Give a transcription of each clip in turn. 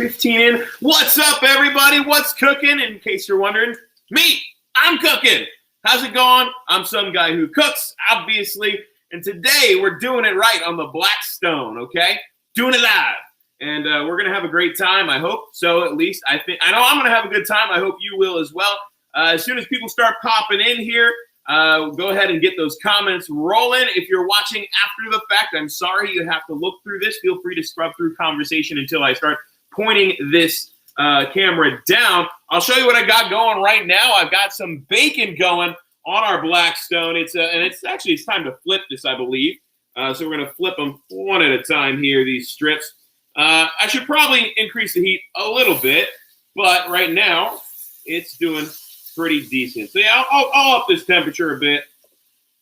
15 in. What's up, everybody? What's cooking? In case you're wondering, me, I'm cooking. How's it going? I'm some guy who cooks, obviously. And today we're doing it right on the Blackstone, okay? Doing it live. And we're going to have a great time, I hope. So at least I know I'm going to have a good time. I hope you will as well. As soon as people start popping in here, go ahead and get those comments rolling. If you're watching after the fact, I'm sorry you have to look through this. Feel free to scrub through conversation until I start pointing this camera down. I'll show you what I got going right now. I've got some bacon going on our Blackstone. It's time to flip this, I believe. So we're going to flip them one at a time here, these strips. I should probably increase the heat a little bit, but right now it's doing pretty decent. So yeah, I'll up this temperature a bit.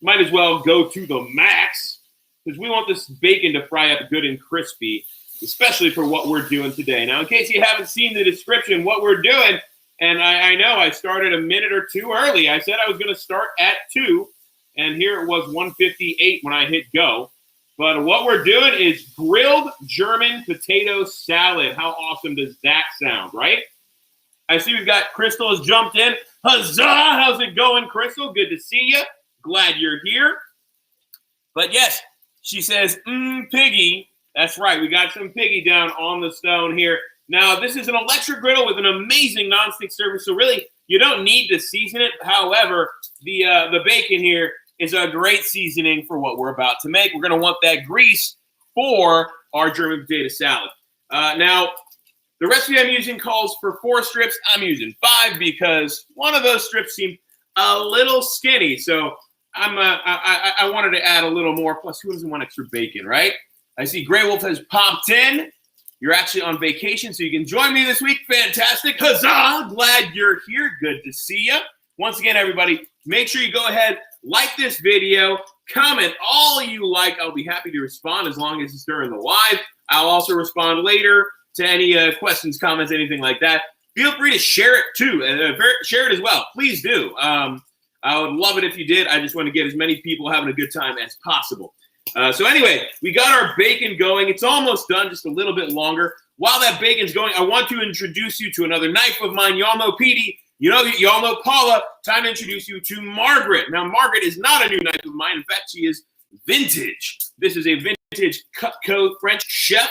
Might as well go to the max because we want this bacon to fry up good and crispy, especially for what we're doing today. Now, in case you haven't seen the description, what we're doing, and I know I started a minute or two early. I said I was going to start at 2, and here it was 1:58 when I hit go. But what we're doing is grilled German potato salad. How awesome does that sound, right? I see we've got Crystal has jumped in. Huzzah! How's it going, Crystal? Good to see you. Glad you're here. But yes, she says, piggy. That's right. We got some piggy down on the stone here. Now, this is an electric griddle with an amazing nonstick surface. So really, you don't need to season it. However, the bacon here is a great seasoning for what we're about to make. We're going to want that grease for our German potato salad. Now, the recipe I'm using calls for 4 strips. I'm using 5 because one of those strips seemed a little skinny. So I wanted to add a little more. Plus, who doesn't want extra bacon, right? I see Grey Wolf has popped in. You're actually on vacation, so you can join me this week. Fantastic. Huzzah! Glad you're here. Good to see you. Once again, everybody, make sure you go ahead, like this video, comment all you like. I'll be happy to respond as long as it's during the live. I'll also respond later to any questions, comments, anything like that. Feel free to share it too. Share it as well. Please do. I would love it if you did. I just want to get as many people having a good time as possible. So anyway, we got our bacon going. It's almost done, just a little bit longer. While that bacon's going, I want to introduce you to another knife of mine. Y'all know Petey. Y'all know Paula. Time to introduce you to Margaret. Now, Margaret is not a new knife of mine. In fact, she is vintage. This is a vintage Cutco French chef.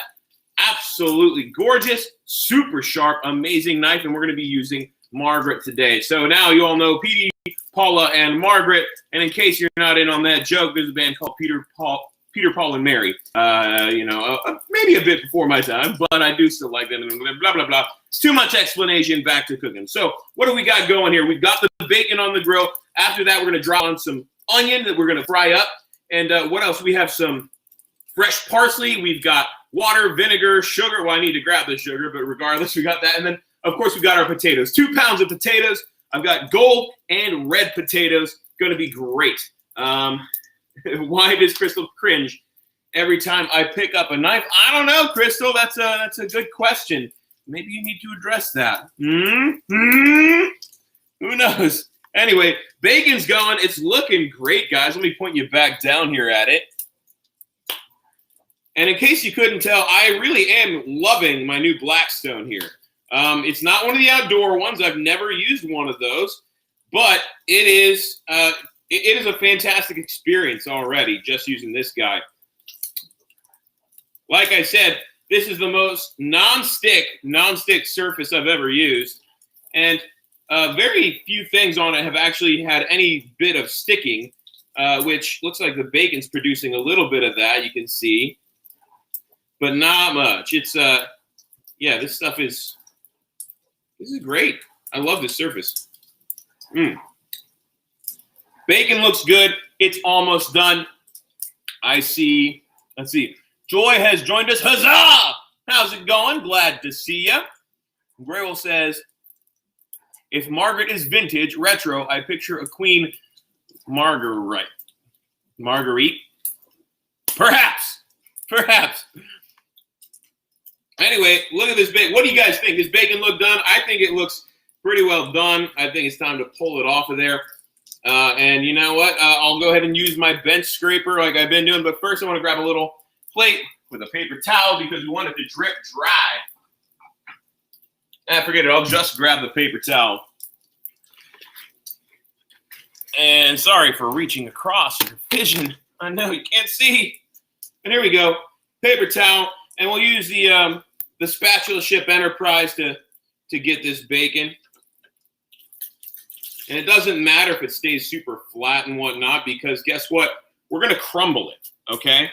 Absolutely gorgeous, super sharp, amazing knife, and we're going to be using Margaret today. So now you all know Petey, Paula, and Margaret. And in case you're not in on that joke, there's a band called Peter, Paul, and Mary. Maybe a bit before my time, but I do still like them. Blah blah blah. It's too much explanation. Back to cooking. So what do we got going here? We've got the bacon on the grill. After that, we're going to drop on some onion that we're going to fry up. And what else? We have some fresh parsley. We've got water, vinegar, sugar. Well, I need to grab the sugar, but regardless, we got that. And then, of course, we got our potatoes. 2 pounds of potatoes. I've got gold and red potatoes. Going to be great. Why does Crystal cringe every time I pick up a knife? I don't know, Crystal. That's a good question. Maybe you need to address that. Who knows? Anyway, bacon's going. It's looking great, guys. Let me point you back down here at it. And in case you couldn't tell, I really am loving my new Blackstone here. It's not one of the outdoor ones. I've never used one of those, but it is a fantastic experience already just using this guy. Like I said, this is the most non-stick surface I've ever used, and very few things on it have actually had any bit of sticking, which looks like the bacon's producing a little bit of that. You can see. But not much. It's yeah, this is great. I love this surface. Bacon looks good. It's almost done. I see. Let's see. Joy has joined us. Huzzah! How's it going? Glad to see you. Graywell says, if Margaret is vintage, retro, I picture a Queen Marguerite. Marguerite? Perhaps. Anyway, look at this bacon. What do you guys think? Does bacon look done? I think it looks pretty well done. I think it's time to pull it off of there. And you know what? I'll go ahead and use my bench scraper like I've been doing. But first, I want to grab a little plate with a paper towel because we want it to drip dry. Forget it. I'll just grab the paper towel. And sorry for reaching across your vision. I know you can't see. And here we go. Paper towel. And we'll use the Spatula Ship Enterprise to get this bacon. And it doesn't matter if it stays super flat and whatnot, because guess what? We're going to crumble it, okay?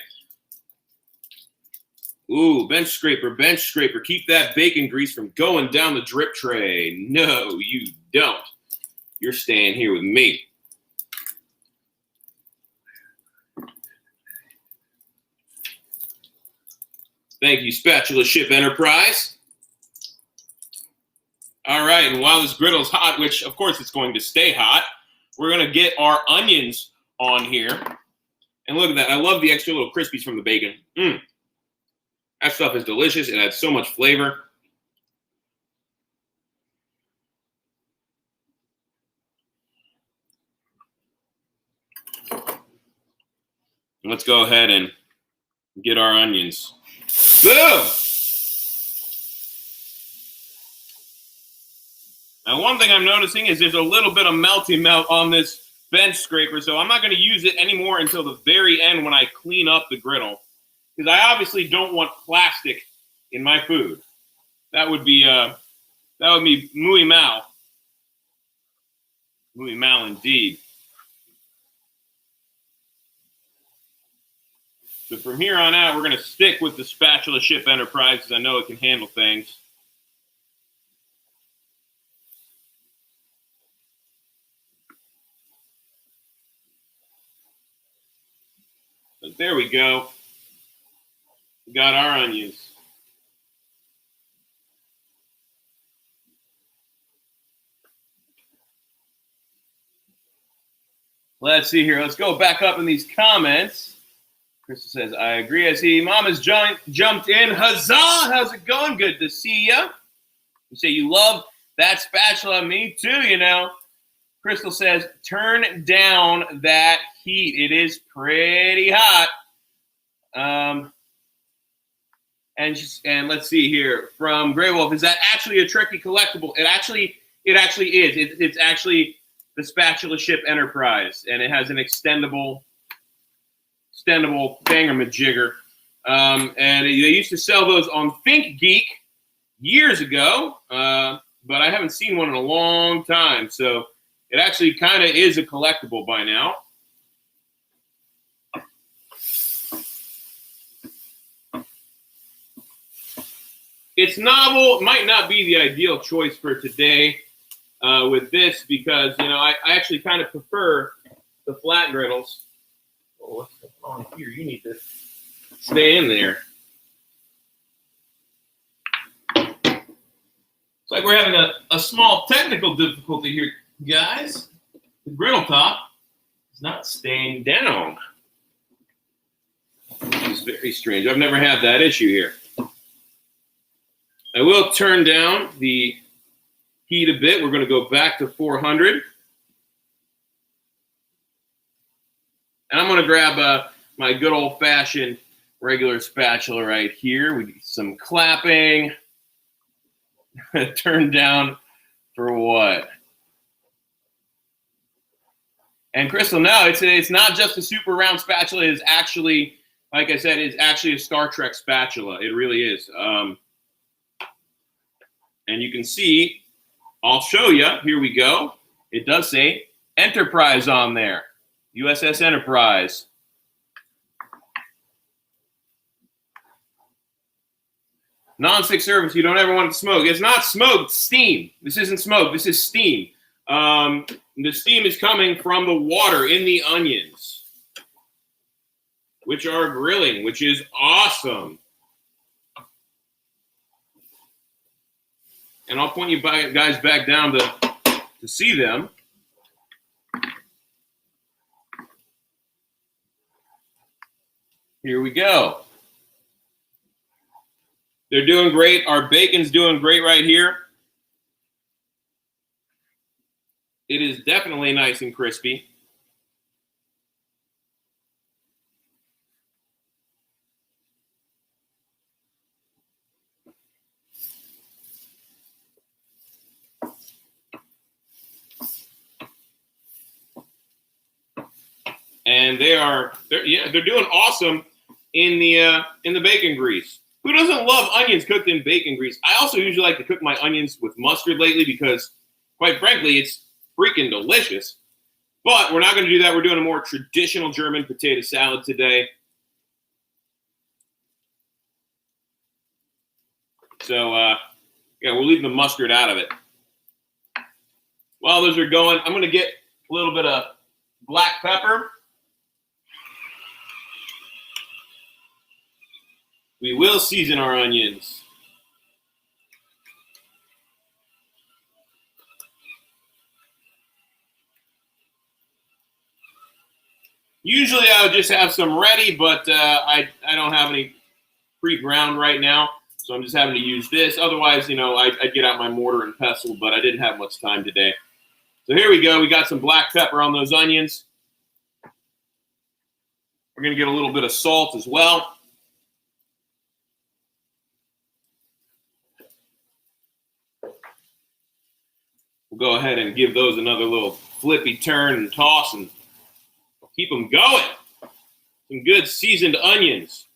Ooh, bench scraper, bench scraper. Keep that bacon grease from going down the drip tray. No, you don't. You're staying here with me. Thank you, Spatula Ship Enterprise. All right, and while this griddle's hot, which of course it's going to stay hot, we're going to get our onions on here. And look at that. I love the extra little crispies from the bacon. That stuff is delicious. It adds so much flavor. Let's go ahead and get our onions. Boom! Now, one thing I'm noticing is there's a little bit of melty melt on this bench scraper, so I'm not going to use it anymore until the very end when I clean up the griddle, because I obviously don't want plastic in my food. That would be muy mal. Muy mal indeed. So from here on out, we're going to stick with the Spatula Ship Enterprise because I know it can handle things. So there we go. We got our onions. Let's see here. Let's go back up in these comments. Crystal says, I agree. I see Mama's jumped in. Huzzah! How's it going? Good to see ya. You say you love that spatula. Me too, you know. Crystal says, turn down that heat. It is pretty hot. And let's see here from Grey Wolf. Is that actually a tricky collectible? It actually is. It's actually the Spatula Ship Enterprise, and it has an extendable thingamajigger. And they used to sell those on Think Geek years ago, but I haven't seen one in a long time. So it actually kind of is a collectible by now. It's novel. It might not be the ideal choice for today with this because, you know, I actually kind of prefer the flat griddles. Oh, what's going on here? You need to stay in there. It's like we're having a small technical difficulty here, guys. The griddle top is not staying down. It's very strange. I've never had that issue here. I will turn down the heat a bit. We're going to go back to 400. And I'm going to grab my good old-fashioned regular spatula right here. We need some clapping. Turn down for what? And Crystal, no, it's not just a super round spatula. It is actually, like I said, it's actually a Star Trek spatula. It really is. And you can see, I'll show you. Here we go. It does say Enterprise on there. USS Enterprise. Non-stick surface, you don't ever want it to smoke. It's not smoke, it's steam. This isn't smoke, this is steam. The steam is coming from the water in the onions, which are grilling, which is awesome. And I'll point you guys back down to see them. Here we go. They're doing great. Our bacon's doing great right here. It is definitely nice and crispy. and they're doing awesome in the bacon grease. Who doesn't love onions cooked in bacon grease? I also usually like to cook my onions with mustard lately because, quite frankly, it's freaking delicious. But we're not going to do that. We're doing a more traditional German potato salad today. So, yeah, we'll leave the mustard out of it. While those are going, I'm going to get a little bit of black pepper. We will season our onions. Usually I would just have some ready, but I don't have any pre-ground right now, so I'm just having to use this. Otherwise, I'd get out my mortar and pestle, but I didn't have much time today. So here we go. We got some black pepper on those onions. We're going to get a little bit of salt as well. We'll go ahead and give those another little flippy turn and toss and keep them going. Some good seasoned onions.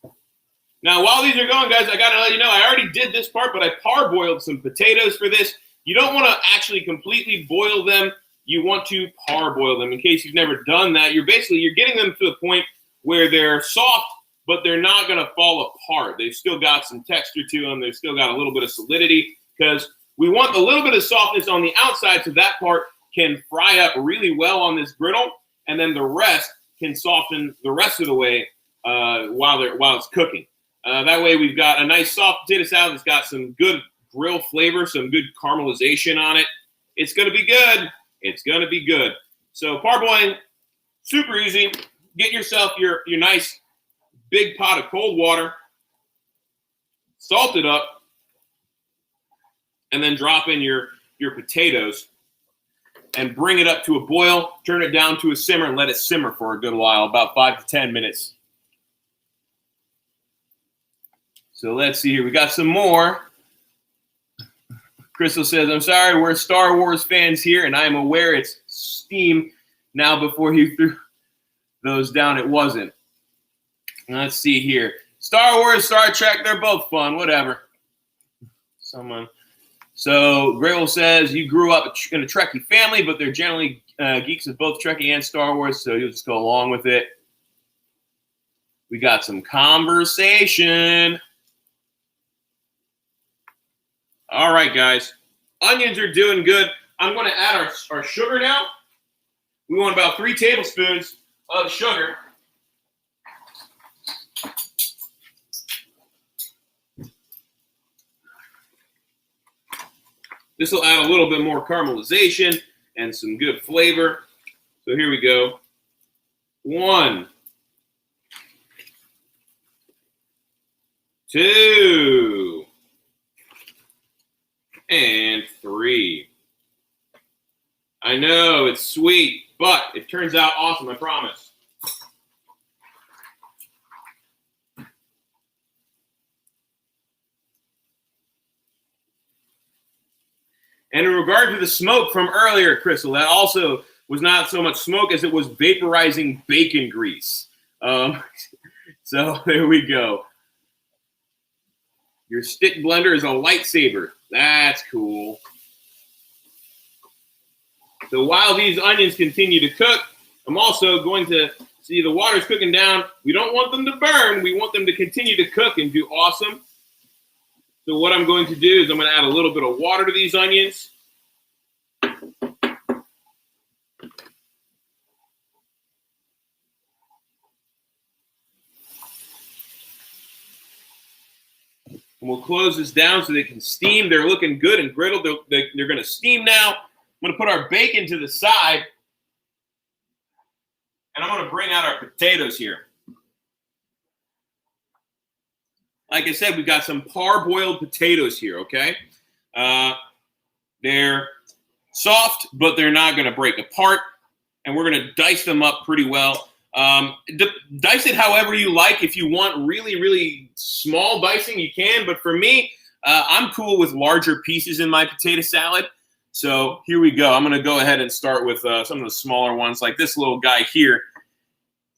Now, while these are going, guys, I got to let you know, I already did this part, but I parboiled some potatoes for this. You don't want to actually completely boil them. You want to parboil them. In case you've never done that, you're getting them to the point where they're soft, but they're not going to fall apart. They've still got some texture to them. They've still got a little bit of solidity because we want a little bit of softness on the outside so that part can fry up really well on this griddle, and then the rest can soften the rest of the way while it's cooking. That way we've got a nice soft potato salad that's got some good grill flavor, some good caramelization on it. It's going to be good. It's going to be good. So parboiling, super easy. Get yourself your nice big pot of cold water, salt it up, and then drop in your potatoes and bring it up to a boil. Turn it down to a simmer and let it simmer for a good while, about 5 to 10 minutes. So let's see here. We got some more. Crystal says, I'm sorry, we're Star Wars fans here, and I am aware it's steam. Now, before you threw those down, it wasn't. Let's see here. Star Wars, Star Trek, they're both fun, whatever. So Griddle says, you grew up in a Trekkie family, but they're generally geeks of both Trekkie and Star Wars, so you'll just go along with it. We got some conversation. All right, guys. Onions are doing good. I'm going to add our sugar now. We want about 3 tablespoons of sugar. This will add a little bit more caramelization and some good flavor. So here we go. 1, 2, and 3. I know it's sweet, but it turns out awesome, I promise. And in regard to the smoke from earlier, Crystal, that also was not so much smoke as it was vaporizing bacon grease. So there we go. Your stick blender is a lightsaber. That's cool. So while these onions continue to cook, I'm also going to see the water's cooking down. We don't want them to burn. We want them to continue to cook and do awesome. So what I'm going to do is I'm going to add a little bit of water to these onions. And we'll close this down so they can steam. They're looking good and griddled. They're going to steam now. I'm going to put our bacon to the side. And I'm going to bring out our potatoes here. Like I said, we've got some parboiled potatoes here, okay? They're soft, but they're not going to break apart. And we're going to dice them up pretty well. Dice it however you like. If you want really, really small dicing, you can. But for me, I'm cool with larger pieces in my potato salad. So here we go. I'm going to go ahead and start with some of the smaller ones, like this little guy here.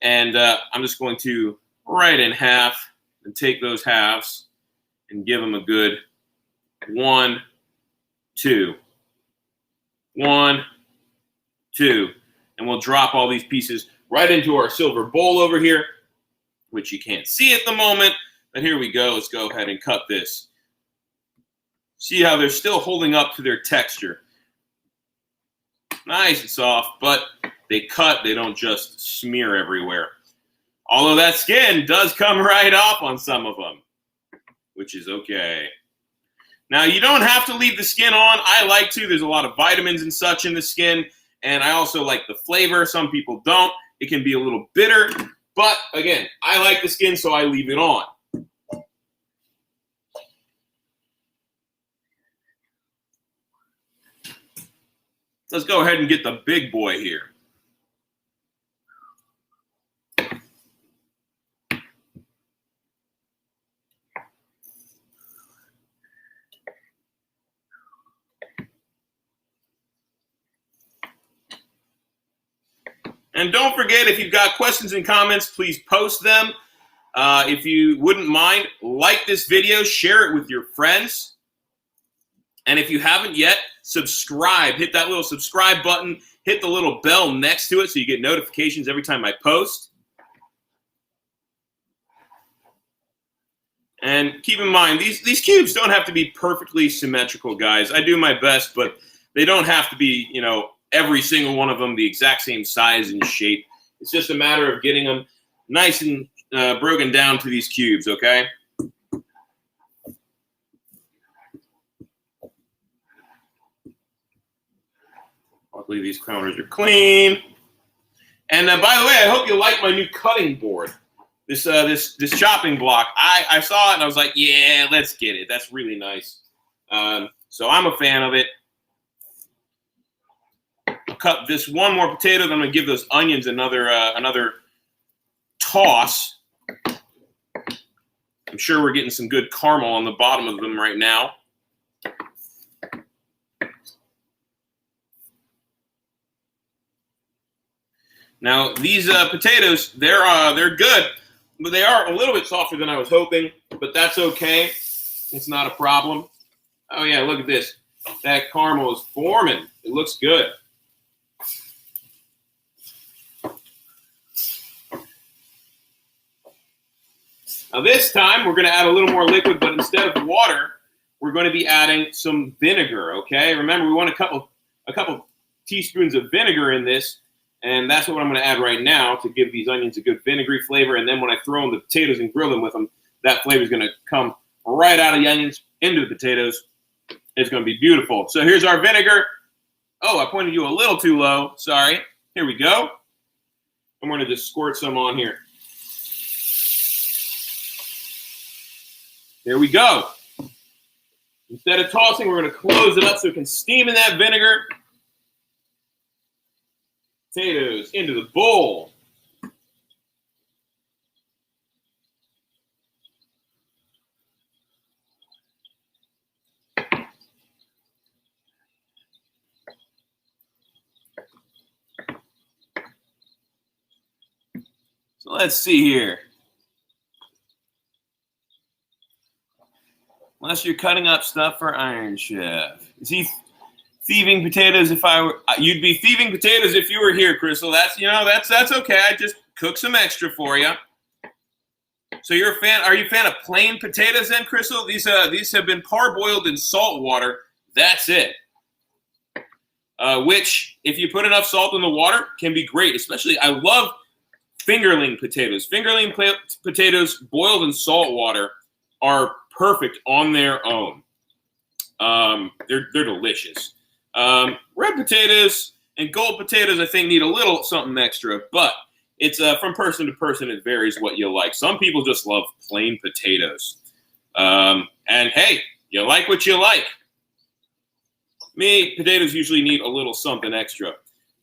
And I'm just going to right in half and take those halves and give them a good 1, 2. 1, 2. And we'll drop all these pieces right into our silver bowl over here, which you can't see at the moment. But here we go. Let's go ahead and cut this. See how they're still holding up to their texture. Nice and soft, but they cut. They don't just smear everywhere. Although that skin does come right off on some of them, which is okay. Now, you don't have to leave the skin on. I like to. There's a lot of vitamins and such in the skin, and I also like the flavor. Some people don't. It can be a little bitter, but again, I like the skin, so I leave it on. Let's go ahead and get the big boy here. And don't forget, if you've got questions and comments, please post them. If you wouldn't mind, like this video, share it with your friends. And if you haven't yet, subscribe. Hit that little subscribe button. Hit the little bell next to it so you get notifications every time I post. And keep in mind, these cubes don't have to be perfectly symmetrical, guys. I do my best, but they don't have to be, you know, every single one of them the exact same size and shape. It's just a matter of getting them nice and broken down to these cubes, okay? Luckily, these counters are clean. And by the way, I hope you like my new cutting board. This chopping block. I saw it and I was like, yeah, let's get it. That's really nice. So I'm a fan of it. I'll cut this one more potato. Then I'm gonna give those onions another toss. I'm sure we're getting some good caramel on the bottom of them right now. Now these potatoes, they're good, but they are a little bit softer than I was hoping. But that's okay. It's not a problem. Oh yeah, look at this. That caramel is forming. It looks good. Now this time we're going to add a little more liquid, but instead of water, we're going to be adding some vinegar. Okay, remember we want a couple teaspoons of vinegar in this, and that's what I'm going to add right now to give these onions a good vinegary flavor. And then when I throw in the potatoes and grill them with them, that flavor is going to come right out of the onions into the potatoes. It's going to be beautiful. So here's our vinegar. Oh, I pointed you a little too low. Sorry. Here we go. I'm going to just squirt some on here. There we go. Instead of tossing, we're going to close it up so it can steam in that vinegar. Potatoes into the bowl. So let's see here. Unless you're cutting up stuff for Iron Chef. Is he thieving potatoes? You'd be thieving potatoes if you were here, Crystal. That's okay. I just cook some extra for you. So you're a fan? Are you a fan of plain potatoes then, Crystal? These have been parboiled in salt water. That's it. Which, if you put enough salt in the water, can be great. Especially, I love fingerling potatoes. Fingerling potatoes boiled in salt water are perfect on their own. They're delicious. Red potatoes and gold potatoes, I think, need a little something extra, but it's from person to person. It varies what you like. Some people just love plain potatoes. And hey, you like what you like. Me, potatoes usually need a little something extra,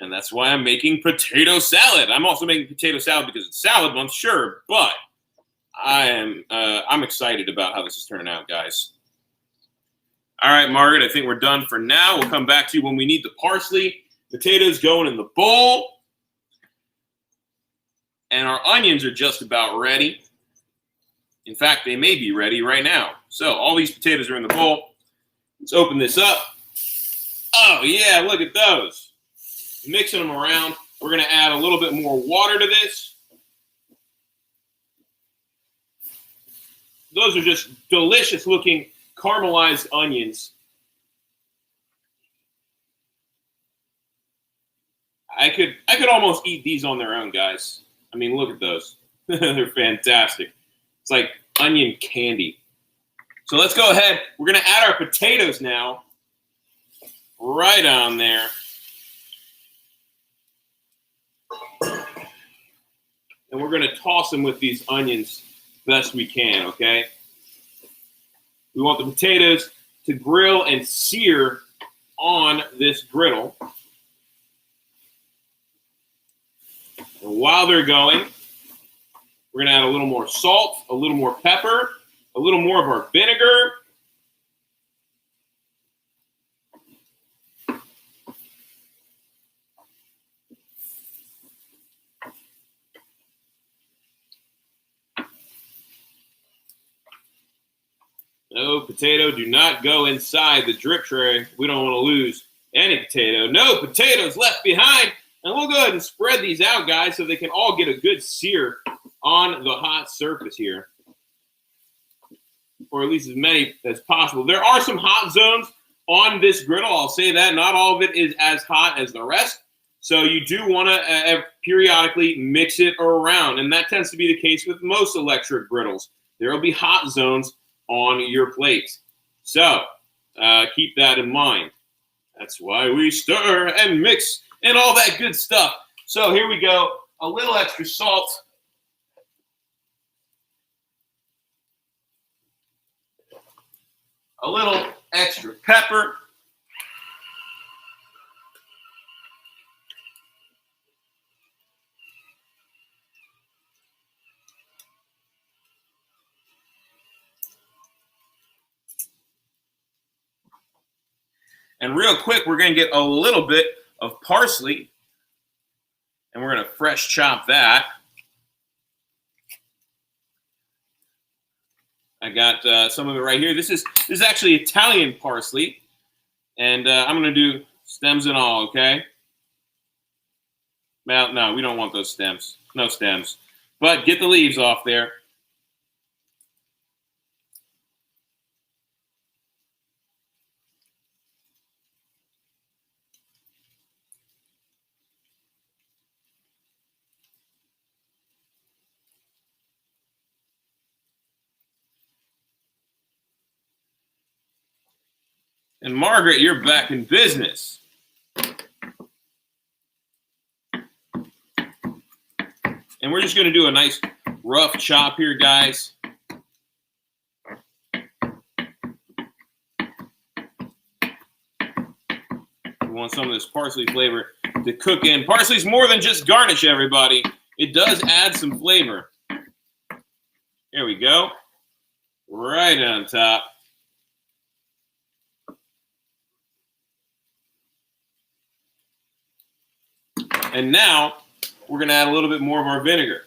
and that's why I'm making potato salad. I'm also making potato salad because it's salad month, sure, but I'm excited about how this is turning out, guys. All right, Margaret, I think we're done for now. We'll come back to you when we need the parsley. Potatoes going in the bowl. And our onions are just about ready. In fact, they may be ready right now. So all these potatoes are in the bowl. Let's open this up. Oh, yeah, look at those. Mixing them around. We're going to add a little bit more water to this. Those are just delicious looking caramelized onions. I could almost eat these on their own, guys. I mean, look at those. They're fantastic. It's like onion candy. So let's go ahead. We're going to add our potatoes now. Right on there. And we're going to toss them with these onions best we can, okay? We want the potatoes to grill and sear on this griddle. And while they're going, we're going to add a little more salt, a little more pepper, a little more of our vinegar. No potato, do not go inside the drip tray. We don't want to lose any potato. No potatoes left behind. And we'll go ahead and spread these out, guys, so they can all get a good sear on the hot surface here. Or at least as many as possible. There are some hot zones on this griddle. I'll say that. Not all of it is as hot as the rest. So you do want to periodically mix it around. And that tends to be the case with most electric griddles. There will be hot zones on your plate. So keep that in mind. That's why we stir and mix and all that good stuff. So here we go. A little extra salt. A little extra pepper. And real quick, we're going to get a little bit of parsley, and we're going to fresh chop that. I got some of it right here. This is actually Italian parsley, and I'm going to do stems and all, okay? Well, no, we don't want those stems. No stems. But get the leaves off there. And Margaret, you're back in business. And we're just going to do a nice rough chop here, guys. We want some of this parsley flavor to cook in. Parsley's more than just garnish, everybody. It does add some flavor. There we go. Right on top. And now we're going to add a little bit more of our vinegar.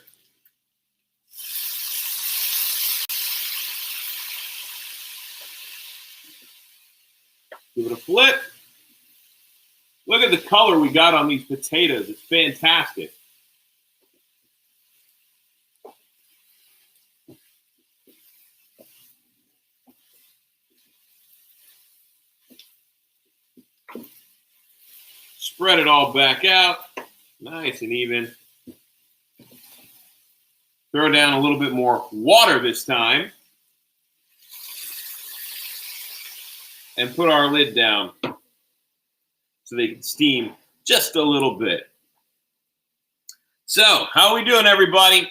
Give it a flip. Look at the color we got on these potatoes. It's fantastic. Spread it all back out. Nice and even. Throw down a little bit more water this time. And put our lid down so they can steam just a little bit. So, how are we doing, everybody?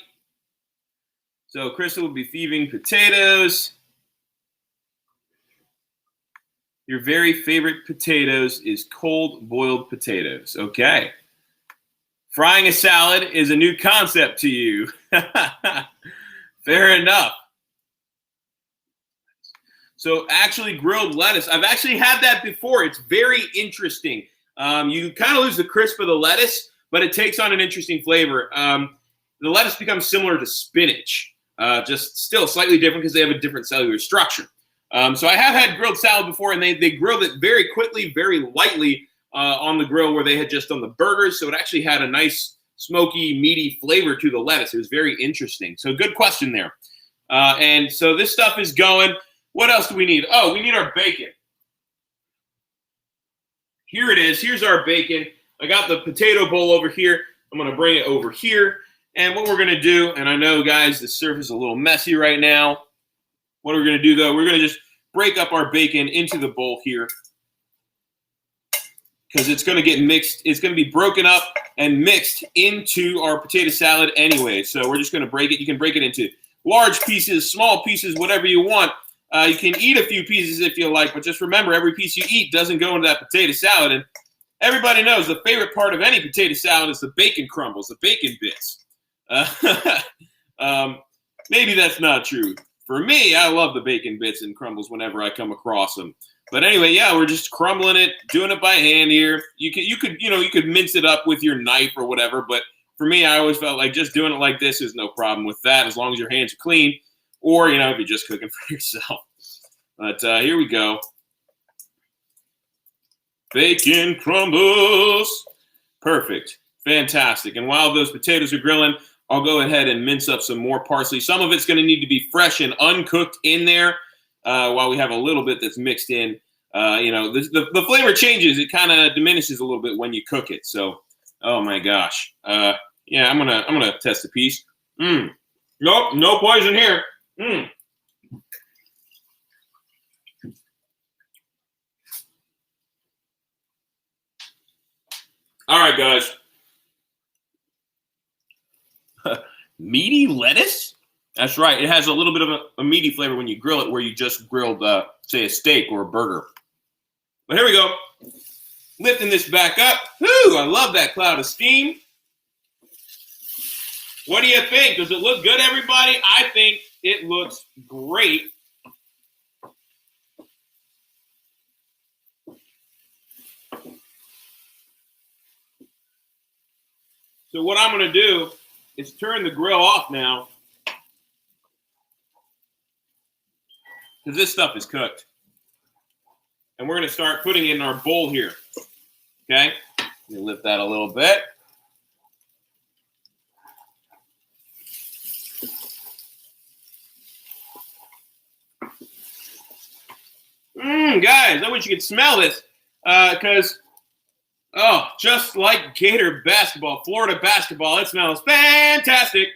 So, Crystal will be thieving potatoes. Your very favorite potatoes is cold boiled potatoes. Okay. Frying a salad is a new concept to you. Fair enough. So actually grilled lettuce. I've actually had that before. It's very interesting. You kind of lose the crisp of the lettuce, but it takes on an interesting flavor. the lettuce becomes similar to spinach, just still slightly different because they have a different cellular structure. So I have had grilled salad before, and they grilled it very quickly, very lightly on the grill where they had just done the burgers. So it actually had a nice smoky, meaty flavor to the lettuce. It was very interesting. So good question there. And so this stuff is going. What else do we need? Oh, we need our bacon. Here it is. Here's our bacon. I got the potato bowl over here. I'm going to bring it over here. And what we're going to do, and I know, guys, the surface is a little messy right now. What we're going to do, though, we're going to just break up our bacon into the bowl here because it's going to get mixed. It's going to be broken up and mixed into our potato salad anyway. So we're just going to break it. You can break it into large pieces, small pieces, whatever you want. You can eat a few pieces if you like, but just remember, every piece you eat doesn't go into that potato salad. And everybody knows the favorite part of any potato salad is the bacon crumbles, the bacon bits. Maybe that's not true. For me, I love the bacon bits and crumbles whenever I come across them. But anyway, yeah, we're just crumbling it, doing it by hand here. You could mince it up with your knife or whatever. But for me, I always felt like just doing it like this is no problem with that, as long as your hands are clean. Or, if you're just cooking for yourself. But here we go. Bacon crumbles. Perfect. Fantastic. And while those potatoes are grilling, I'll go ahead and mince up some more parsley. Some of it's going to need to be fresh and uncooked in there while we have a little bit that's mixed in. The flavor changes. It kind of diminishes a little bit when you cook it. So, oh, my gosh. Yeah, I'm gonna test a piece. Nope, no poison here. All right, guys. Meaty lettuce? That's right. It has a little bit of a meaty flavor when you grill it, where you just grilled, say, a steak or a burger. But here we go. Lifting this back up. Whew, I love that cloud of steam. What do you think? Does it look good, everybody? I think it looks great. So what I'm going to do is turn the grill off now, because this stuff is cooked. And we're going to start putting it in our bowl here. Okay? Let me lift that a little bit. Guys, I wish you could smell this, because, just like Gator basketball, Florida basketball, it smells fantastic.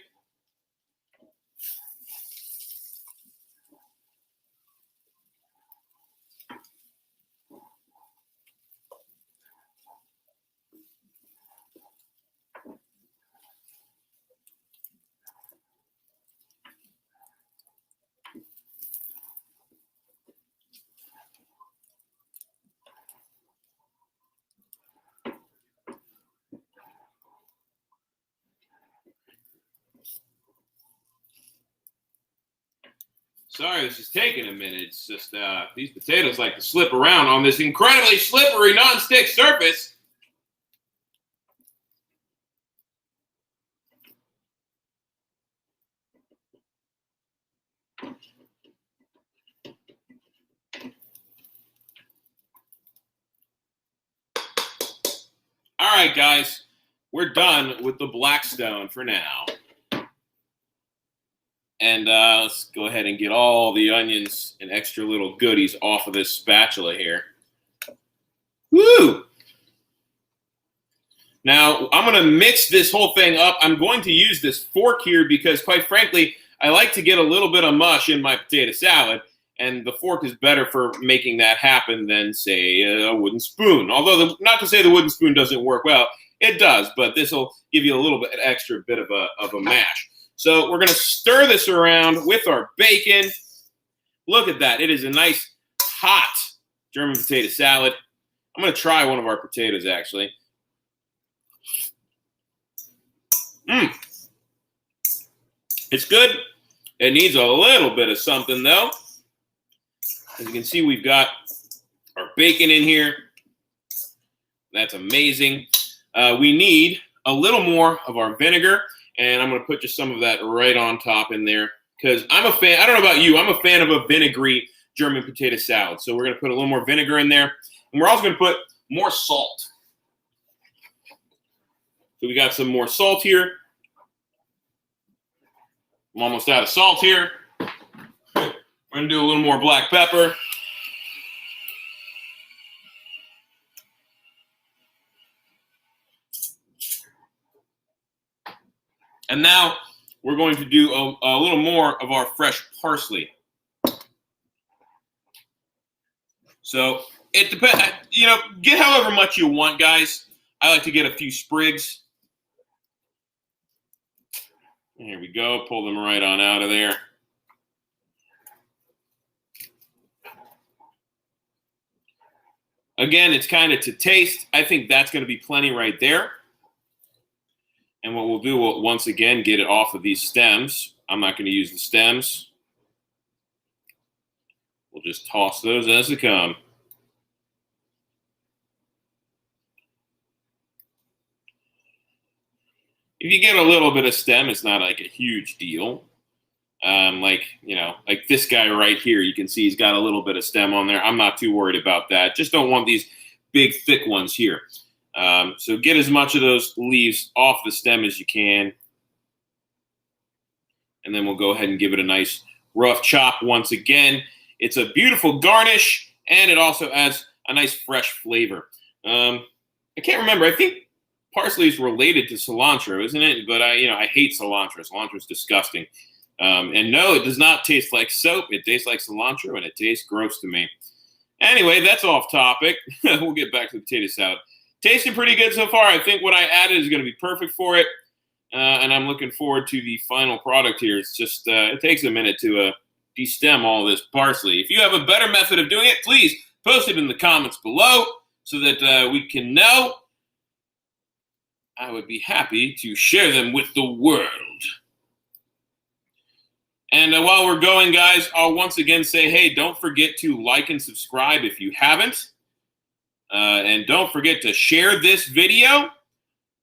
Sorry, this is taking a minute. It's just these potatoes like to slip around on this incredibly slippery non-stick surface. All right, guys, we're done with the Blackstone for now. And let's go ahead and get all the onions and extra little goodies off of this spatula here. Woo! Now, I'm going to mix this whole thing up. I'm going to use this fork here because, quite frankly, I like to get a little bit of mush in my potato salad. And the fork is better for making that happen than, say, a wooden spoon. Although, not to say the wooden spoon doesn't work well. It does, but this will give you a little bit extra bit of a mash. So we're going to stir this around with our bacon. Look at that. It is a nice, hot German potato salad. I'm going to try one of our potatoes, actually. It's good. It needs a little bit of something, though. As you can see, we've got our bacon in here. That's amazing. We need a little more of our vinegar. And I'm going to put just some of that right on top in there because I'm a fan. I don't know about you. I'm a fan of a vinegary German potato salad. So we're going to put a little more vinegar in there. And we're also going to put more salt. So we got some more salt here. I'm almost out of salt here. We're going to do a little more black pepper. And now we're going to do a little more of our fresh parsley. So it depends, get however much you want, guys. I like to get a few sprigs. Here we go. Pull them right on out of there. Again, it's kind of to taste. I think that's going to be plenty right there. And what we'll do, we'll once again get it off of these stems. I'm not going to use the stems. We'll just toss those as they come. If you get a little bit of stem, it's not like a huge deal. Like this guy right here, you can see he's got a little bit of stem on there. I'm not too worried about that. Just don't want these big, thick ones here. So get as much of those leaves off the stem as you can. And then we'll go ahead and give it a nice rough chop once again. It's a beautiful garnish, and it also adds a nice fresh flavor. I can't remember. I think parsley is related to cilantro, isn't it? But I hate cilantro. Cilantro is disgusting. And no, it does not taste like soap. It tastes like cilantro, and it tastes gross to me. Anyway, that's off topic. We'll get back to the potato salad. Tasting pretty good so far. I think what I added is going to be perfect for it. And I'm looking forward to the final product here. It's just, it takes a minute to destem all this parsley. If you have a better method of doing it, please post it in the comments below so that we can know. I would be happy to share them with the world. And while we're going, guys, I'll once again say, hey, don't forget to like and subscribe if you haven't. And don't forget to share this video.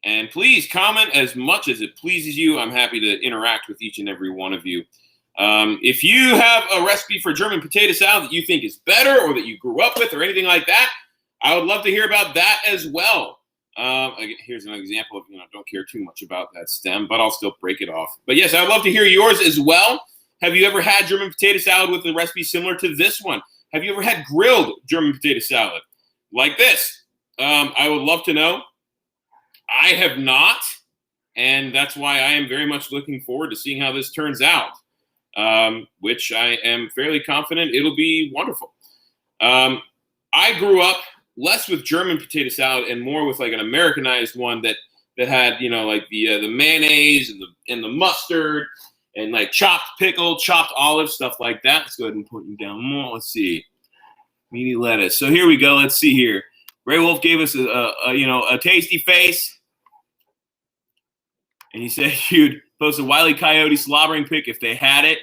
And please comment as much as it pleases you. I'm happy to interact with each and every one of you. If you have a recipe for German potato salad that you think is better or that you grew up with or anything like that, I would love to hear about that as well. Here's an example of, don't care too much about that stem, but I'll still break it off. But yes, I'd love to hear yours as well. Have you ever had German potato salad with a recipe similar to this one? Have you ever had grilled German potato salad like this? I would love to know. I have not, and that's why I am very much looking forward to seeing how this turns out, which I am fairly confident it'll be wonderful. I grew up less with German potato salad and more with like an Americanized one that had, like the mayonnaise and the mustard and like chopped pickle, chopped olive, stuff like that. Let's go ahead and put them down more. Let's see. Meaty lettuce. So here we go. Let's see here. Ray Wolf gave us a tasty face. And he said you'd post a Wile E. Coyote slobbering pic if they had it.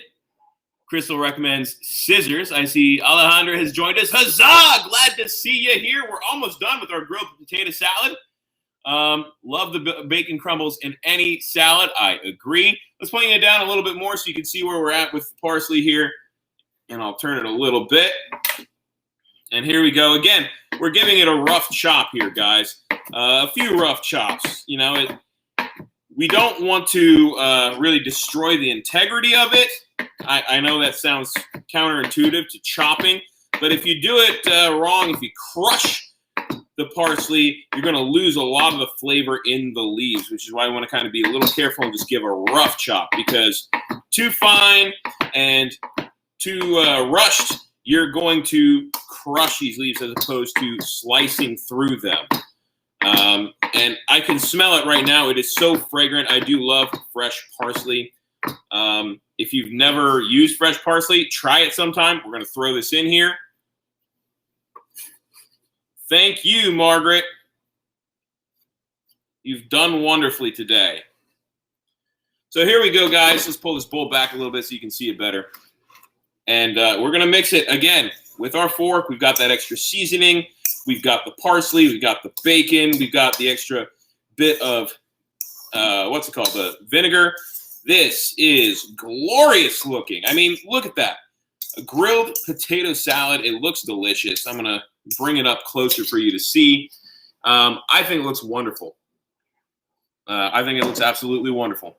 Crystal recommends scissors. I see Alejandra has joined us. Huzzah! Glad to see you here. We're almost done with our grilled potato salad. Love the bacon crumbles in any salad. I agree. Let's point it down a little bit more so you can see where we're at with the parsley here. And I'll turn it a little bit. And here we go. Again, we're giving it a rough chop here, guys. A few rough chops. We don't want to really destroy the integrity of it. I know that sounds counterintuitive to chopping, but if you do it wrong, if you crush the parsley, you're going to lose a lot of the flavor in the leaves, which is why I want to kind of be a little careful and just give a rough chop, because too fine and too rushed, you're going to crush these leaves as opposed to slicing through them. And I can smell it right now. It is so fragrant. I do love fresh parsley. If you've never used fresh parsley, try it sometime. We're going to throw this in here. Thank you, Margaret. You've done wonderfully today. So here we go, guys. Let's pull this bowl back a little bit so you can see it better. And we're going to mix it again with our fork. We've got that extra seasoning. We've got the parsley. We've got the bacon. We've got the extra bit of what's it called? The vinegar. This is glorious looking. I mean, look at that. A grilled potato salad. It looks delicious. I'm going to bring it up closer for you to see. I think it looks wonderful. I think it looks absolutely wonderful.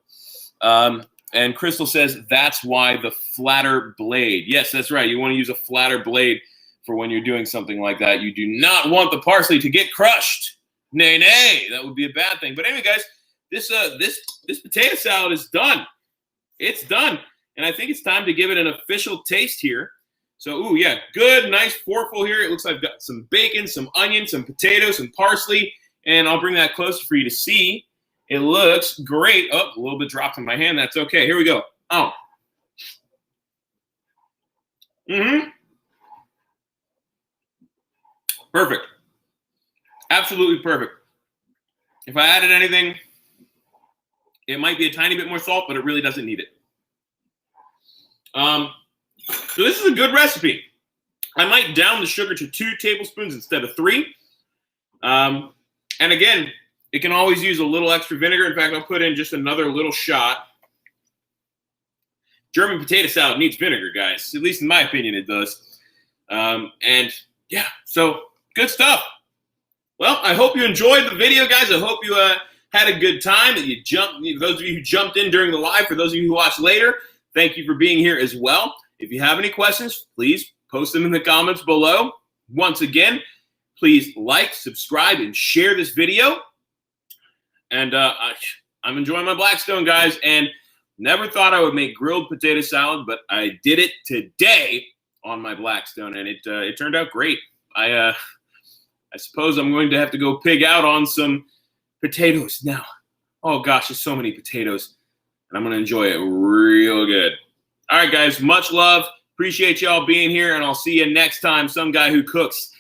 And Crystal says that's why the flatter blade. Yes, that's right. You want to use a flatter blade for when you're doing something like that. You do not want the parsley to get crushed. Nay, nay, that would be a bad thing. But anyway, guys, this potato salad is done. It's done. And I think it's time to give it an official taste here. So, ooh, yeah, good, nice forkful here. It looks like I've got some bacon, some onion, some potatoes, some parsley. And I'll bring that closer for you to see. It looks great. Oh, a little bit dropped in my hand. That's okay. Here we go. Oh. Perfect. Absolutely perfect. If I added anything, it might be a tiny bit more salt, but it really doesn't need it. So this is a good recipe. I might down the sugar to 2 tablespoons instead of 3. And again, it can always use a little extra vinegar. In fact, I'll put in just another little shot. German potato salad needs vinegar, guys. At least in my opinion, it does. And yeah, so good stuff. Well, I hope you enjoyed the video, guys. I hope you had a good time. That you jumped. Those of you who jumped in during the live, for those of you who watch later, thank you for being here as well. If you have any questions, please post them in the comments below. Once again, please like, subscribe, and share this video. And I'm enjoying my Blackstone, guys, and never thought I would make grilled potato salad, but I did it today on my Blackstone, and it turned out great. I suppose I'm going to have to go pig out on some potatoes now. Oh, gosh, there's so many potatoes, and I'm going to enjoy it real good. All right, guys, much love. Appreciate y'all being here, and I'll see you next time. Some guy who cooks.